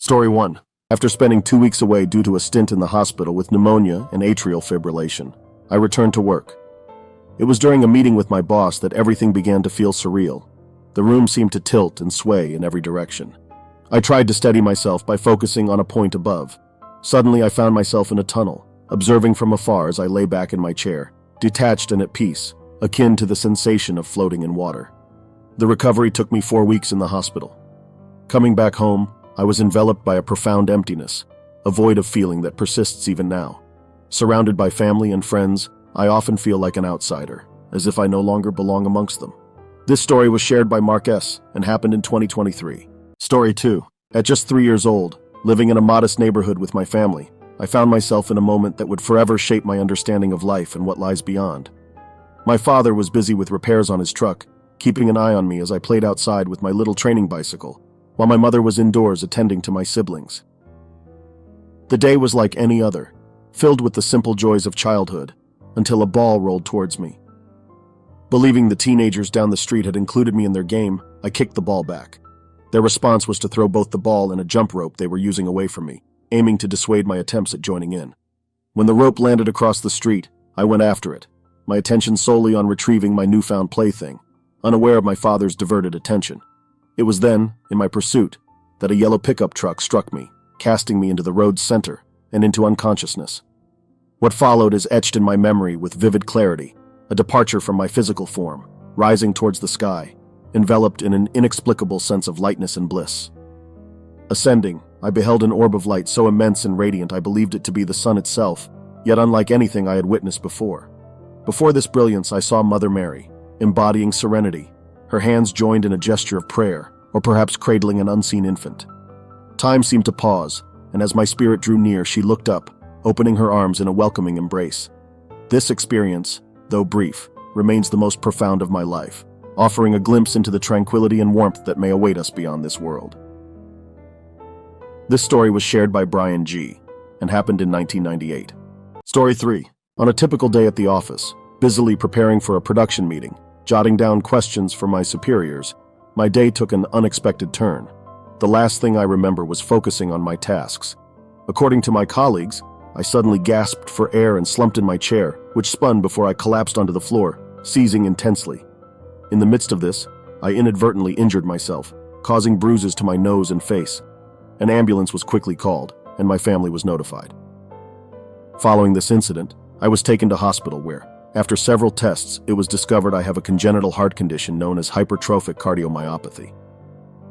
Story 1. After spending 2 weeks away due to a stint in the hospital with pneumonia and atrial fibrillation, I returned to work. It was during a meeting with my boss that everything began to feel surreal. The room seemed to tilt and sway in every direction. I tried to steady myself by focusing on a point above. Suddenly I found myself in a tunnel, observing from afar as I lay back in my chair, detached and at peace, akin to the sensation of floating in water. The recovery took me 4 weeks in the hospital. Coming back home, I was enveloped by a profound emptiness, a void of feeling that persists even now. Surrounded by family and friends, I often feel like an outsider, as if I no longer belong amongst them. This story was shared by Mark S. and happened in 2023. Story 2. At just 3 years old, living in a modest neighborhood with my family, I found myself in a moment that would forever shape my understanding of life and what lies beyond. My father was busy with repairs on his truck, keeping an eye on me as I played outside with my little training bicycle, while my mother was indoors attending to my siblings. The day was like any other, filled with the simple joys of childhood, until a ball rolled towards me. Believing the teenagers down the street had included me in their game, I kicked the ball back. Their response was to throw both the ball and a jump rope they were using away from me, aiming to dissuade my attempts at joining in. When the rope landed across the street, I went after it, my attention solely on retrieving my newfound plaything, unaware of my father's diverted attention. It was then, in my pursuit, that a yellow pickup truck struck me, casting me into the road's center and into unconsciousness. What followed is etched in my memory with vivid clarity, a departure from my physical form, rising towards the sky, enveloped in an inexplicable sense of lightness and bliss. Ascending, I beheld an orb of light so immense and radiant I believed it to be the sun itself, yet unlike anything I had witnessed before. Before this brilliance I saw Mother Mary, embodying serenity, her hands joined in a gesture of prayer, or perhaps cradling an unseen infant. Time seemed to pause, and as my spirit drew near, she looked up, opening her arms in a welcoming embrace. This experience, though brief, remains the most profound of my life, offering a glimpse into the tranquility and warmth that may await us beyond this world. This story was shared by Brian G. and happened in 1998. Story 3. On a typical day at the office, busily preparing for a production meeting, jotting down questions for my superiors, my day took an unexpected turn. The last thing I remember was focusing on my tasks. According to my colleagues, I suddenly gasped for air and slumped in my chair, which spun before I collapsed onto the floor, seizing intensely. In the midst of this, I inadvertently injured myself, causing bruises to my nose and face. An ambulance was quickly called, and my family was notified. Following this incident, I was taken to hospital where, after several tests, it was discovered I have a congenital heart condition known as hypertrophic cardiomyopathy.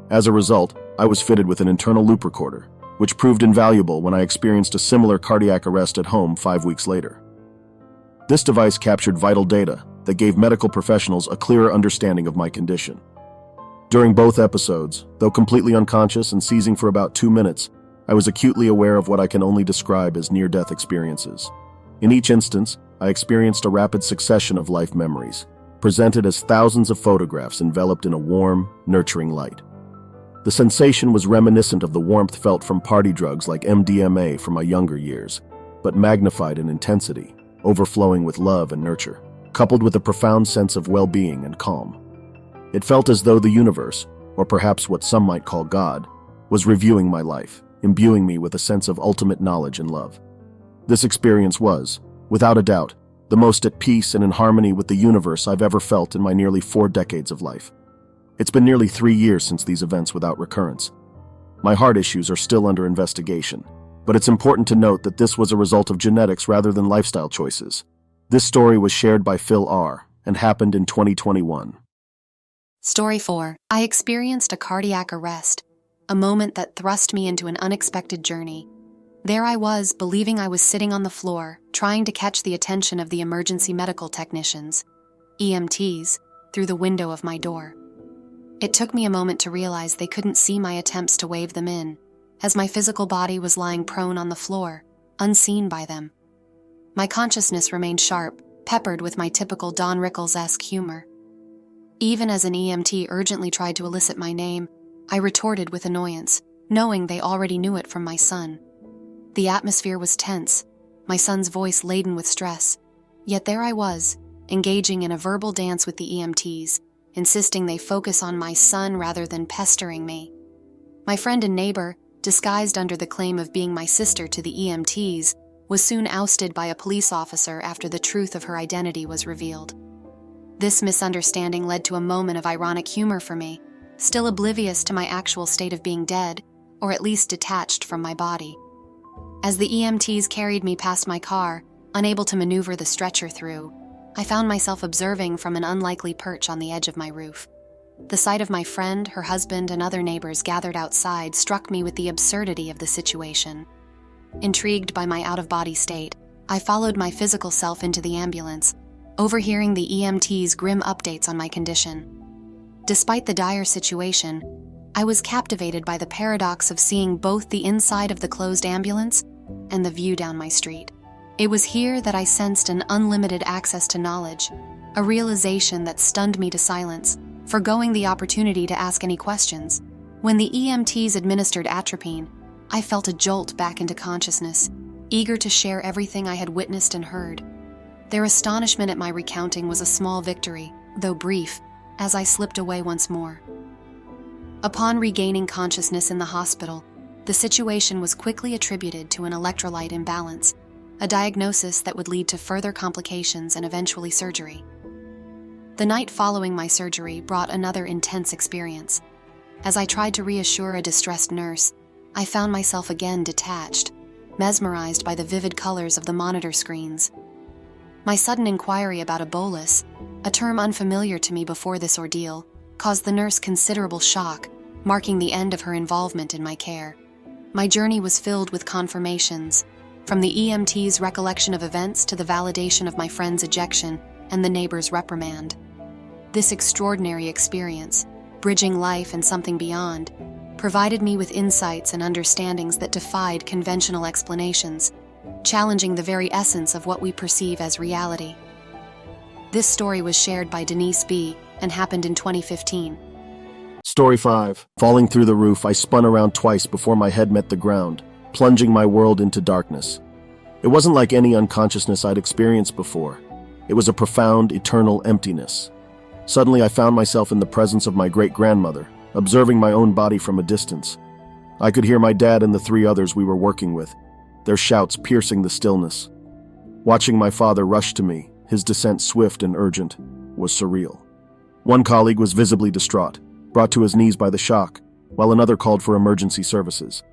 As a result, I was fitted with an internal loop recorder, which proved invaluable when I experienced a similar cardiac arrest at home 5 weeks later. This device captured vital data that gave medical professionals a clearer understanding of my condition. During both episodes, though completely unconscious and seizing for about 2 minutes, I was acutely aware of what I can only describe as near-death experiences. In each instance, I experienced a rapid succession of life memories, presented as thousands of photographs enveloped in a warm, nurturing light. The sensation was reminiscent of the warmth felt from party drugs like MDMA from my younger years, but magnified in intensity, overflowing with love and nurture, coupled with a profound sense of well-being and calm. It felt as though the universe, or perhaps what some might call God, was reviewing my life, imbuing me with a sense of ultimate knowledge and love. This experience was, without a doubt, the most at peace and in harmony with the universe I've ever felt in my nearly 4 decades of life. It's been nearly 3 years since these events without recurrence. My heart issues are still under investigation, but it's important to note that this was a result of genetics rather than lifestyle choices. This story was shared by Phil R. and happened in 2021. Story 4. I experienced a cardiac arrest, a moment that thrust me into an unexpected journey. There I was, believing I was sitting on the floor, trying to catch the attention of the emergency medical technicians, EMTs, through the window of my door. It took me a moment to realize they couldn't see my attempts to wave them in, as my physical body was lying prone on the floor, unseen by them. My consciousness remained sharp, peppered with my typical Don Rickles-esque humor. Even as an EMT urgently tried to elicit my name, I retorted with annoyance, knowing they already knew it from my son. The atmosphere was tense, my son's voice laden with stress. Yet there I was, engaging in a verbal dance with the EMTs, insisting they focus on my son rather than pestering me. My friend and neighbor, disguised under the claim of being my sister to the EMTs, was soon ousted by a police officer after the truth of her identity was revealed. This misunderstanding led to a moment of ironic humor for me, still oblivious to my actual state of being dead, or at least detached from my body. As the EMTs carried me past my car, unable to maneuver the stretcher through, I found myself observing from an unlikely perch on the edge of my roof. The sight of my friend, her husband, and other neighbors gathered outside struck me with the absurdity of the situation. Intrigued by my out-of-body state, I followed my physical self into the ambulance, overhearing the EMT's grim updates on my condition. Despite the dire situation, I was captivated by the paradox of seeing both the inside of the closed ambulance and the view down my street. It was here that I sensed an unlimited access to knowledge, a realization that stunned me to silence, forgoing the opportunity to ask any questions. When the EMTs administered atropine, I felt a jolt back into consciousness, eager to share everything I had witnessed and heard. Their astonishment at my recounting was a small victory, though brief, as I slipped away once more. Upon regaining consciousness in the hospital, the situation was quickly attributed to an electrolyte imbalance, a diagnosis that would lead to further complications and eventually surgery. The night following my surgery brought another intense experience. As I tried to reassure a distressed nurse, I found myself again detached, mesmerized by the vivid colors of the monitor screens. My sudden inquiry about a bolus, a term unfamiliar to me before this ordeal, caused the nurse considerable shock, marking the end of her involvement in my care. My journey was filled with confirmations, from the EMT's recollection of events to the validation of my friend's ejection and the neighbor's reprimand. This extraordinary experience, bridging life and something beyond, provided me with insights and understandings that defied conventional explanations, challenging the very essence of what we perceive as reality. This story was shared by Denise B. and happened in 2015. Story 5. Falling through the roof, I spun around twice before my head met the ground, plunging my world into darkness. It wasn't like any unconsciousness I'd experienced before. It was a profound, eternal emptiness. Suddenly, I found myself in the presence of my great-grandmother, observing my own body from a distance. I could hear my dad and the 3 others we were working with, their shouts piercing the stillness. Watching my father rush to me, his descent swift and urgent, was surreal. One colleague was visibly distraught, brought to his knees by the shock, while another called for emergency services.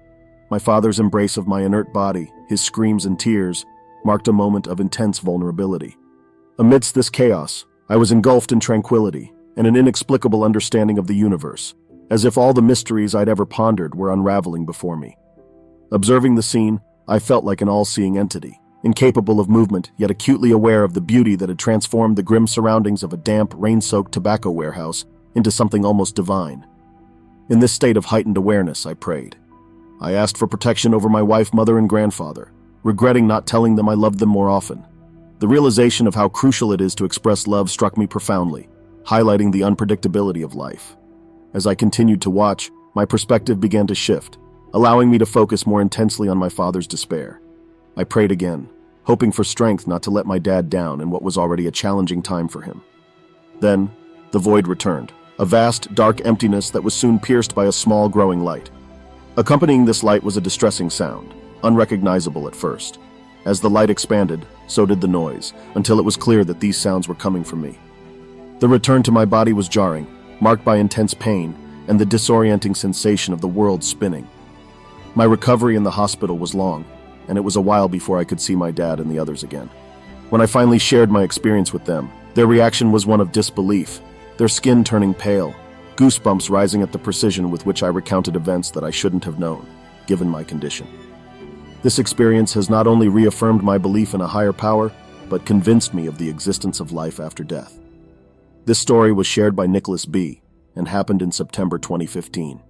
My father's embrace of my inert body, his screams and tears, marked a moment of intense vulnerability. Amidst this chaos, I was engulfed in tranquility and an inexplicable understanding of the universe, as if all the mysteries I'd ever pondered were unraveling before me. Observing the scene, I felt like an all-seeing entity, incapable of movement, yet acutely aware of the beauty that had transformed the grim surroundings of a damp, rain-soaked tobacco warehouse into something almost divine. In this state of heightened awareness, I prayed. I asked for protection over my wife, mother, and grandfather, regretting not telling them I loved them more often. The realization of how crucial it is to express love struck me profoundly, highlighting the unpredictability of life. As I continued to watch, my perspective began to shift, allowing me to focus more intensely on my father's despair. I prayed again, hoping for strength not to let my dad down in what was already a challenging time for him. Then, the void returned, a vast, dark emptiness that was soon pierced by a small, growing light. Accompanying this light was a distressing sound, unrecognizable at first. As the light expanded, so did the noise, until it was clear that these sounds were coming from me. The return to my body was jarring, marked by intense pain and the disorienting sensation of the world spinning. My recovery in the hospital was long, and it was a while before I could see my dad and the others again. When I finally shared my experience with them, their reaction was one of disbelief, their skin turning pale, goosebumps rising at the precision with which I recounted events that I shouldn't have known, given my condition. This experience has not only reaffirmed my belief in a higher power, but convinced me of the existence of life after death. This story was shared by Nicholas B. and happened in September 2015.